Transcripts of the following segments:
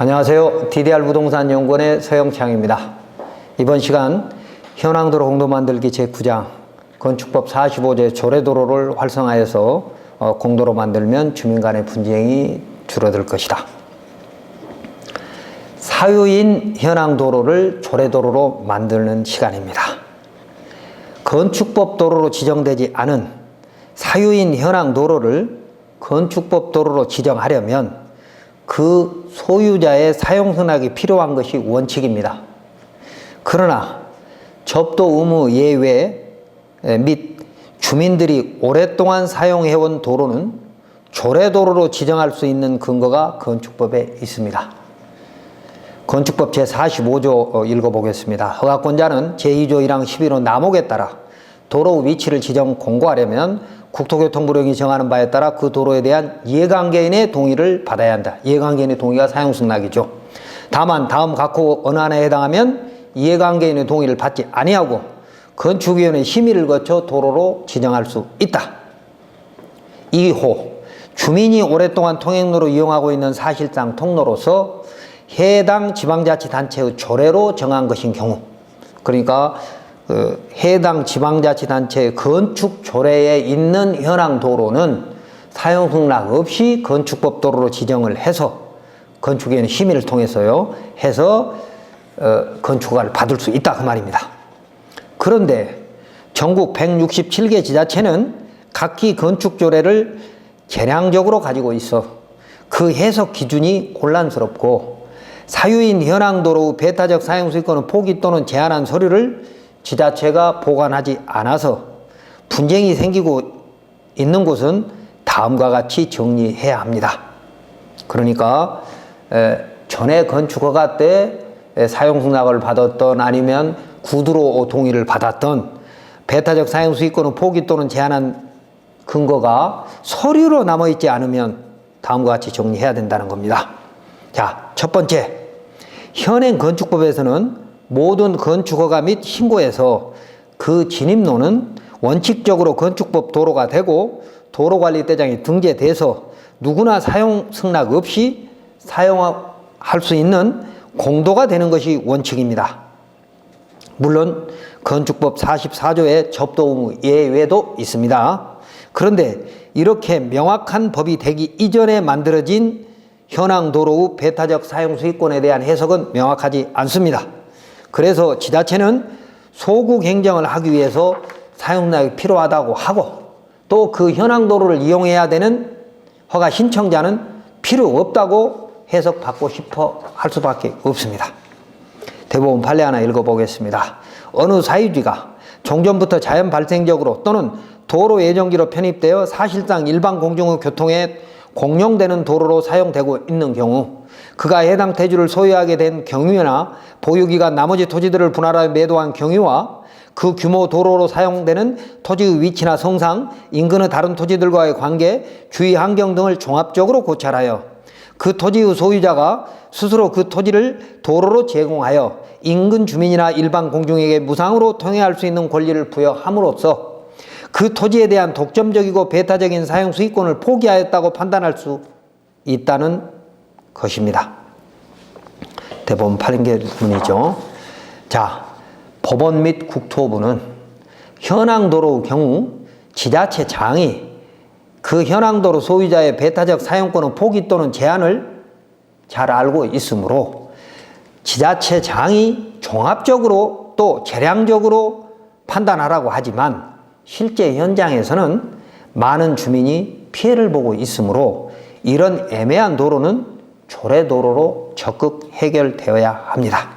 안녕하세요. DDR 부동산 연구원의 서영창입니다. 이번 시간 현황도로 공도 만들기 제9장 건축법 45조의 조례도로를 활성화해서 공도로 만들면 주민 간의 분쟁이 줄어들 것이다. 사유인 현황도로를 조례도로로 만드는 시간입니다. 건축법 도로로 지정되지 않은 사유인 현황도로를 건축법 도로로 지정하려면 그 소유자의 사용 승낙이 필요한 것이 원칙입니다. 그러나 접도 의무 예외 및 주민들이 오랫동안 사용해온 도로는 조례도로로 지정할 수 있는 근거가 건축법에 있습니다. 건축법 제45조 읽어보겠습니다. 허가권자는 제2조 1항 11호 남목에 따라 도로 위치를 지정 공고하려면 국토교통부령이 정하는 바에 따라 그 도로에 대한 이해관계인의 동의를 받아야 한다. 이해관계인의 동의가 사용승낙이죠. 다만 다음 각호 어느 하나에 해당하면 이해관계인의 동의를 받지 아니하고 건축위원회 심의를 거쳐 도로로 지정할 수 있다. 2호 주민이 오랫동안 통행로로 이용하고 있는 사실상 통로로서 해당 지방자치단체의 조례로 정한 것인 경우, 그러니까 해당 지방자치단체의 건축 조례에 있는 현황 도로는 사용 승낙 없이 건축법 도로로 지정을 해서 건축위원회 심의를 통해서요 해서 건축허가를 받을 수 있다 그 말입니다. 그런데 전국 167개 지자체는 각기 건축 조례를 개량적으로 가지고 있어 그 해석 기준이 혼란스럽고 사유인 현황 도로 배타적 사용 수익권은 포기 또는 제한한 서류를 지자체가 보관하지 않아서 분쟁이 생기고 있는 곳은 다음과 같이 정리해야 합니다. 그러니까 전에 건축허가 때 사용승낙을 받았던 아니면 구두로 동의를 받았던 배타적 사용수익권은 포기 또는 제한한 근거가 서류로 남아있지 않으면 다음과 같이 정리해야 된다는 겁니다. 자, 첫 번째, 현행 건축법에서는 모든 건축허가 및 신고에서 그 진입로는 원칙적으로 건축법 도로가 되고 도로관리대장에 등재돼서 누구나 사용 승낙 없이 사용할 수 있는 공도가 되는 것이 원칙입니다. 물론 건축법 44조의 접도 의무 예외도 있습니다. 그런데 이렇게 명확한 법이 되기 이전에 만들어진 현황 도로의 배타적 사용 수익권에 대한 해석은 명확하지 않습니다. 그래서 지자체는 소국 행정을 하기 위해서 사용승낙이 필요하다고 하고 또 그 현황 도로를 이용해야 되는 허가 신청자는 필요 없다고 해석받고 싶어 할 수밖에 없습니다. 대법원 판례 하나 읽어보겠습니다. 어느 사유지가 종전부터 자연 발생적으로 또는 도로 예정지로 편입되어 사실상 일반 공중의 교통에 공용되는 도로로 사용되고 있는 경우 그가 해당 대지를 소유하게 된 경유나 보유기간 나머지 토지들을 분할하여 매도한 경유와 그 규모 도로로 사용되는 토지의 위치나 성상, 인근의 다른 토지들과의 관계, 주위 환경 등을 종합적으로 고찰하여 그 토지의 소유자가 스스로 그 토지를 도로로 제공하여 인근 주민이나 일반 공중에게 무상으로 통행할 수 있는 권리를 부여함으로써 그 토지에 대한 독점적이고 배타적인 사용 수익권을 포기하였다고 판단할 수 있다는 것입니다. 대법원 판결문이죠. 자, 법원 및 국토부는 현황도로의 경우 지자체장이 그 현황도로 소유자의 배타적 사용권의 포기 또는 제한을 잘 알고 있으므로 지자체장이 종합적으로 또 재량적으로 판단하라고 하지만 실제 현장에서는 많은 주민이 피해를 보고 있으므로 이런 애매한 도로는 조례도로로 적극 해결되어야 합니다.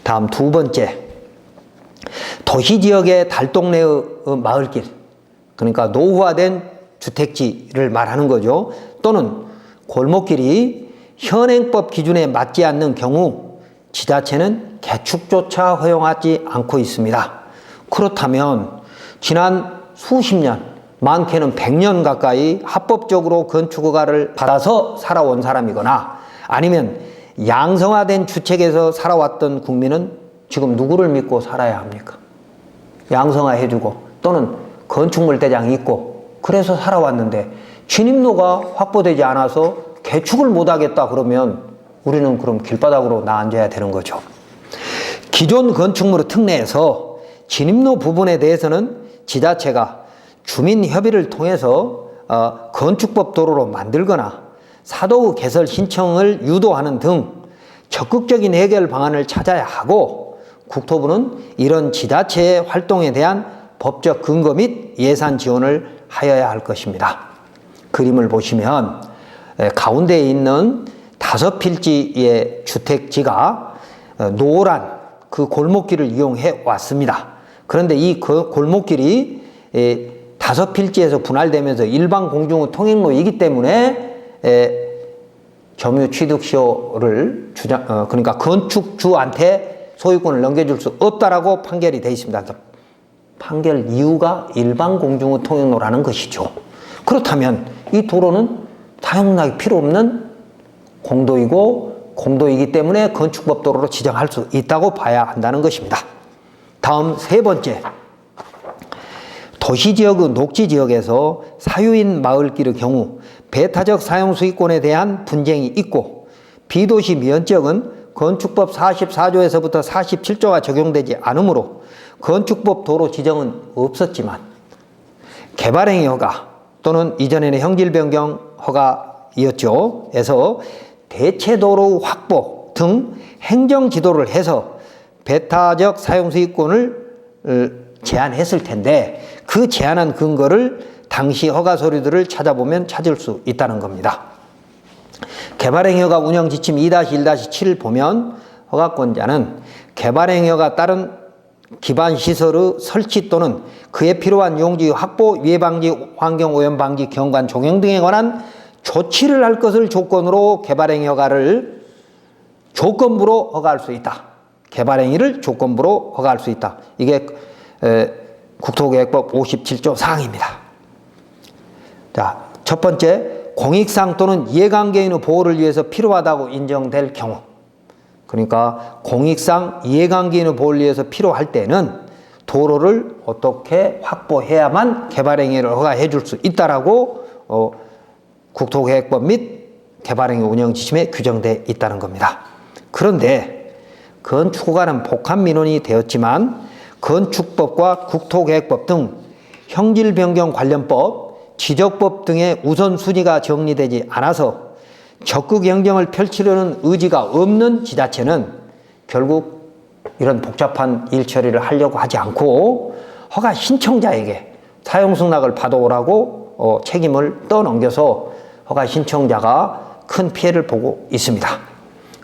다음 두 번째, 도시지역의 달동네의 마을길, 그러니까 노후화된 주택지를 말하는 거죠. 또는 골목길이 현행법 기준에 맞지 않는 경우 지자체는 개축조차 허용하지 않고 있습니다. 그렇다면 지난 수십 년, 많게는 100년 가까이 합법적으로 건축허가를 받아서 살아온 사람이거나 아니면 양성화된 주택에서 살아왔던 국민은 지금 누구를 믿고 살아야 합니까? 양성화해주고 또는 건축물 대장이 있고 그래서 살아왔는데 진입로가 확보되지 않아서 개축을 못하겠다 그러면 우리는 그럼 길바닥으로 나앉아야 되는 거죠. 기존 건축물의 특례에서 진입로 부분에 대해서는 지자체가 주민 협의를 통해서 건축법 도로로 만들거나 사도의 개설 신청을 유도하는 등 적극적인 해결 방안을 찾아야 하고, 국토부는 이런 지자체의 활동에 대한 법적 근거 및 예산 지원을 하여야 할 것입니다. 그림을 보시면 가운데에 있는 5필지의 주택지가 노란 그 골목길을 이용해 왔습니다. 그런데 이 골목길이 5필지에서 분할되면서 일반 공중의 통행로이기 때문에 점유 취득시효를 그러니까 건축주한테 소유권을 넘겨줄 수 없다라고 판결이 되어 있습니다. 판결 이유가 일반 공중의 통행로라는 것이죠. 그렇다면 이 도로는 사용락이 필요 없는 공도이기 때문에 건축법 도로로 지정할 수 있다고 봐야 한다는 것입니다. 다음 세 번째, 도시지역의 녹지지역에서 사유인 마을길의 경우 배타적 사용수익권에 대한 분쟁이 있고, 비도시 미연지역은 건축법 44조에서부터 47조가 적용되지 않으므로 건축법 도로 지정은 없었지만 개발행위 허가 또는 이전에는 형질 변경 허가이었죠. 에서 대체도로 확보 등 행정지도를 해서 배타적 사용수익권을 제한했을 텐데, 그 제한한 근거를 당시 허가 서류들을 찾아보면 찾을 수 있다는 겁니다. 개발행위허가 운영지침 2-1-7을 보면 허가권자는 개발행위허가 따른 기반시설의 설치 또는 그에 필요한 용지 확보, 위해방지, 환경오염 방지, 경관 종용 등에 관한 조치를 할 것을 조건으로 개발행위 허가를 조건부로 허가할 수 있다. 개발행위를 조건부로 허가할 수 있다. 이게 국토계획법 57조 사항입니다. 자, 첫 번째, 공익상 또는 이해관계인의 보호를 위해서 필요하다고 인정될 경우, 그러니까 공익상 이해관계인의 보호를 위해서 필요할 때는 도로를 어떻게 확보해야만 개발행위를 허가해 줄 수 있다라고 국토계획법 및 개발행위 운영지침에 규정되어 있다는 겁니다. 그런데 건축허가는 복합민원이 되었지만 건축법과 국토계획법 등 형질변경 관련법, 지적법 등의 우선순위가 정리되지 않아서 적극 행정을 펼치려는 의지가 없는 지자체는 결국 이런 복잡한 일처리를 하려고 하지 않고 허가 신청자에게 사용승낙을 받아오라고 책임을 떠넘겨서 허가 신청자가 큰 피해를 보고 있습니다.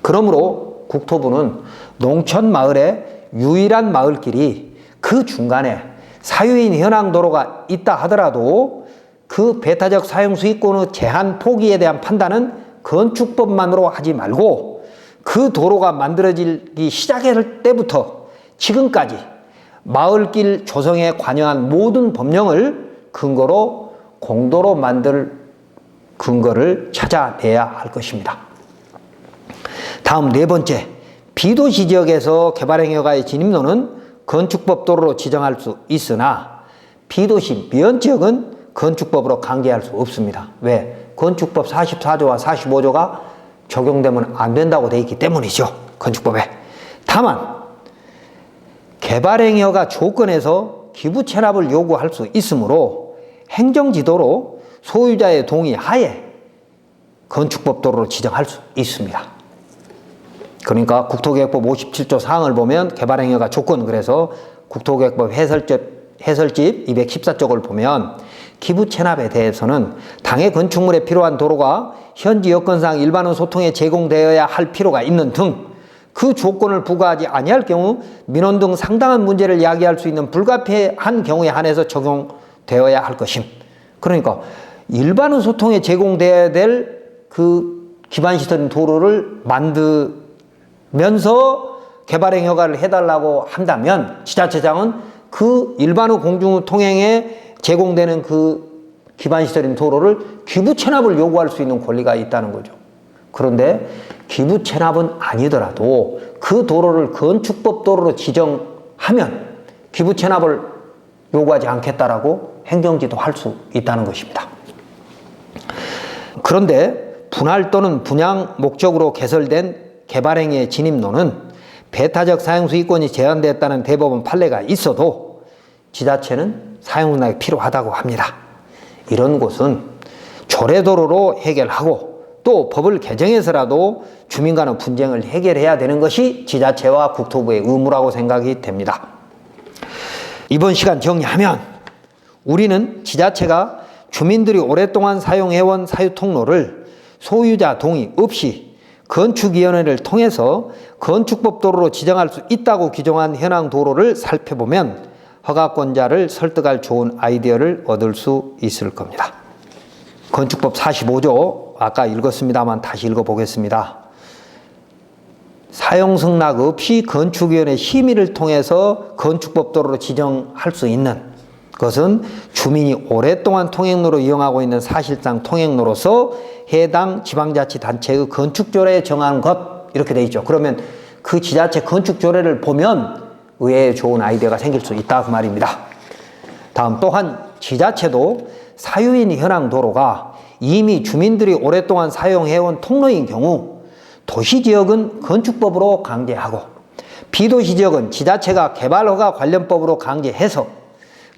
그러므로 국토부는 농촌 마을의 유일한 마을길이 그 중간에 사유인 현황 도로가 있다 하더라도 그 배타적 사용 수익권의 제한 포기에 대한 판단은 건축법만으로 하지 말고 그 도로가 만들어지기 시작할 때부터 지금까지 마을길 조성에 관여한 모든 법령을 근거로 공도로 만들 근거를 찾아내야 할 것입니다. 다음 네 번째, 비도시 지역에서 개발행위허가의 진입로는 건축법 도로로 지정할 수 있으나 비도시 미연지역은 건축법으로 강제할 수 없습니다. 왜? 건축법 44조와 45조가 적용되면 안 된다고 되어 있기 때문이죠. 건축법에. 다만 개발행위허가 조건에서 기부 체납을 요구할 수 있으므로 행정지도로 소유자의 동의 하에 건축법 도로로 지정할 수 있습니다. 그러니까 국토계획법 57조 사항을 보면 개발행위허가 조건, 그래서 국토계획법 해설집 214쪽을 보면 기부 체납에 대해서는 당해 건축물에 필요한 도로가 현지 여건상 일반의 소통에 제공되어야 할 필요가 있는 등 그 조건을 부과하지 아니할 경우 민원 등 상당한 문제를 야기할 수 있는 불가피한 경우에 한해서 적용되어야 할 것임. 그러니까 일반의 소통에 제공되어야 될 그 기반시설인 도로를 만들면서 개발행위 허가를 해달라고 한다면 지자체장은 그 일반의 공중통행에 제공되는 그 기반시설인 도로를 기부 체납을 요구할 수 있는 권리가 있다는 거죠. 그런데 기부 체납은 아니더라도 그 도로를 건축법 도로로 지정하면 기부 체납을 요구하지 않겠다라고 행정지도 할 수 있다는 것입니다. 그런데 분할 또는 분양 목적으로 개설된 개발행위의 진입로는 배타적 사용수익권이 제한되었다는 대법원 판례가 있어도 지자체는 사용승낙이 필요하다고 합니다. 이런 곳은 조례도로로 해결하고 또 법을 개정해서라도 주민 간의 분쟁을 해결해야 되는 것이 지자체와 국토부의 의무라고 생각이 됩니다. 이번 시간 정리하면 우리는 지자체가 주민들이 오랫동안 사용해온 사유통로를 소유자 동의 없이 건축위원회를 통해서 건축법 도로로 지정할 수 있다고 규정한 현황 도로를 살펴보면 허가권자를 설득할 좋은 아이디어를 얻을 수 있을 겁니다. 건축법 45조 아까 읽었습니다만 다시 읽어보겠습니다. 사용승낙 없이 건축위원회 심의를 통해서 건축법 도로로 지정할 수 있는 것은 주민이 오랫동안 통행로로 이용하고 있는 사실상 통행로로서 해당 지방자치단체의 건축조례에 정한 것 이렇게 돼 있죠. 그러면 그 지자체 건축조례를 보면 의외의 좋은 아이디어가 생길 수 있다 그 말입니다. 다음 또한 지자체도 사유인 현황 도로가 이미 주민들이 오랫동안 사용해온 통로인 경우 도시지역은 건축법으로 강제하고 비도시지역은 지자체가 개발허가 관련법으로 강제해서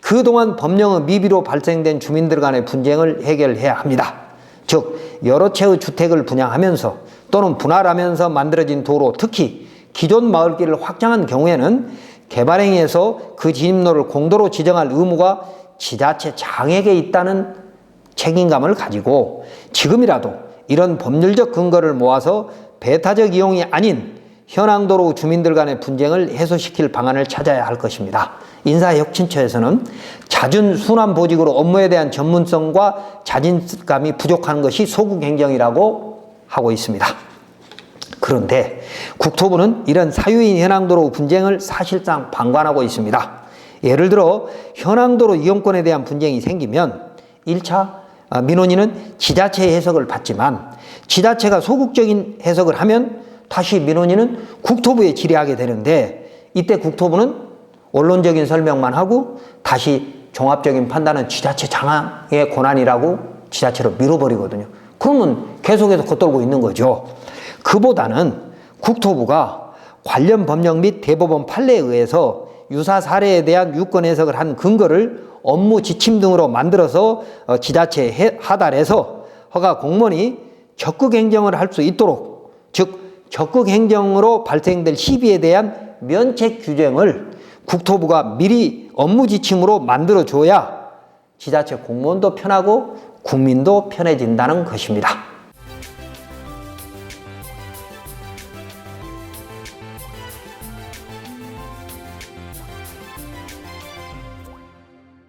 그동안 법령의 미비로 발생된 주민들 간의 분쟁을 해결해야 합니다. 즉 여러 채의 주택을 분양하면서 또는 분할하면서 만들어진 도로, 특히 기존 마을길을 확장한 경우에는 개발행위에서 그 진입로를 공도로 지정할 의무가 지자체장에게 있다는 책임감을 가지고 지금이라도 이런 법률적 근거를 모아서 배타적 이용이 아닌 현황도로 주민들 간의 분쟁을 해소시킬 방안을 찾아야 할 것입니다. 인사혁신처에서는 잦은 순환보직으로 업무에 대한 전문성과 자신감이 부족한 것이 소극행정이라고 하고 있습니다. 그런데 국토부는 이런 사유인 현황도로 분쟁을 사실상 방관하고 있습니다. 예를 들어 현황도로 이용권에 대한 분쟁이 생기면 1차 민원인은 지자체의 해석을 받지만 지자체가 소극적인 해석을 하면 다시 민원인은 국토부에 질의하게 되는데 이때 국토부는 원론적인 설명만 하고 다시 종합적인 판단은 지자체장의 권한이라고 지자체로 밀어버리거든요. 그러면 계속해서 겉돌고 있는 거죠. 그보다는 국토부가 관련 법령 및 대법원 판례에 의해서 유사 사례에 대한 유권 해석을 한 근거를 업무 지침 등으로 만들어서 지자체에 하달해서 허가 공무원이 적극 행정을 할 수 있도록, 즉 적극 행정으로 발생될 시비에 대한 면책 규정을 국토부가 미리 업무 지침으로 만들어줘야 지자체 공무원도 편하고 국민도 편해진다는 것입니다.